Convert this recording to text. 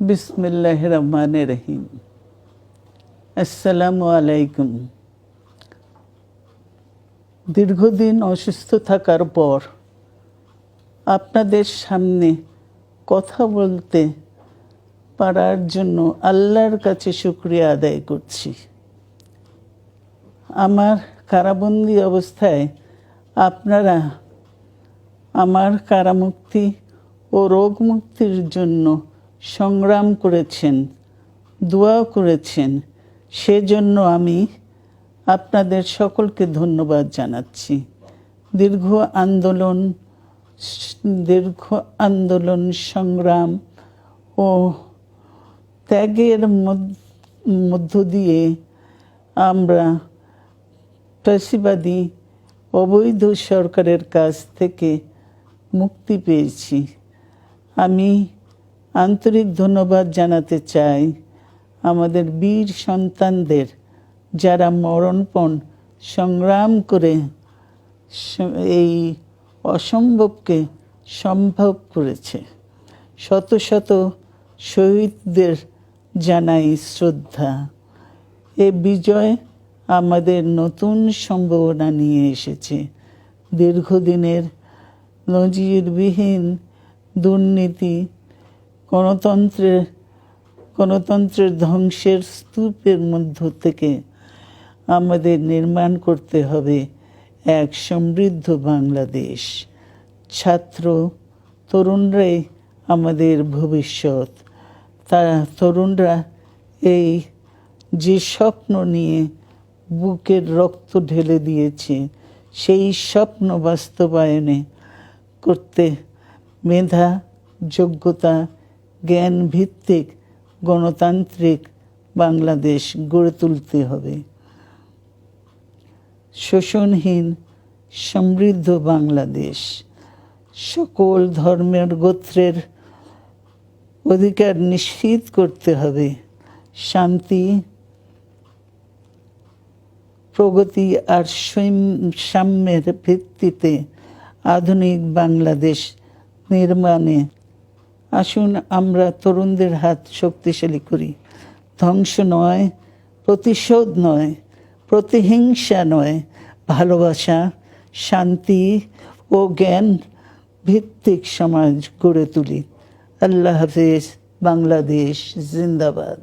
বিসমিল্লাহির রহমানির রহিম। আসসালামু আলাইকুম। দীর্ঘদিন অসুস্থ থাকার পর আপনাদের সামনে কথা বলতে পারার জন্য আল্লাহর কাছে শুকরিয়া আদায় করছি। আমার কারাবন্দী অবস্থায় আপনারা আমার কারামুক্তি ও রোগ মুক্তির জন্য সংগ্রাম করেছেন, দোয়া করেছেন। সেজন্য আমি আপনাদের সকলকে ধন্যবাদ জানাচ্ছি। দীর্ঘ আন্দোলন সংগ্রাম ও ত্যাগের মধ্য দিয়ে আমরা ফ্যাসিবাদী অবৈধ সরকারের কাছ থেকে মুক্তি পেয়েছি। আমি আন্তরিক ধন্যবাদ জানাতে চাই আমাদের বীর সন্তানদের, যারা মরণপণ সংগ্রাম করে এই অসম্ভবকে সম্ভব করেছে। শত শত শহীদদের জানাই শ্রদ্ধা। এ বিজয় আমাদের নতুন সম্ভাবনা নিয়ে এসেছে। দীর্ঘদিনের নজিরবিহীন দুর্নীতি, গণতন্ত্রের ধ্বংসের স্তূপের মধ্য থেকে আমাদের নির্মাণ করতে হবে এক সমৃদ্ধ বাংলাদেশ। ছাত্র তরুণরাই আমাদের ভবিষ্যৎ। তরুণরা এই যে স্বপ্ন নিয়ে বুকের রক্ত ঢেলে দিয়েছে, সেই স্বপ্ন বাস্তবায়নে করতে মেধা, যোগ্যতা, জ্ঞান ভিত্তিক গণতান্ত্রিক বাংলাদেশ গড়ে তুলতে হবে। শোষণহীন সমৃদ্ধ বাংলাদেশ। সকল ধর্মের গোত্রের অধিকার নিশ্চিত করতে হবে। শান্তি, প্রগতি আর সাম্যের ভিত্তিতে আধুনিক বাংলাদেশ নির্মাণে আসুন আমরা তরুণদের হাত শক্তিশালী করি। ধ্বংস নয়, প্রতিশোধ নয়, প্রতিহিংসা নয়, ভালোবাসা, শান্তি ও জ্ঞান ভিত্তিক সমাজ গড়ে তুলি। আল্লাহ হাফেজ। বাংলাদেশ জিন্দাবাদ।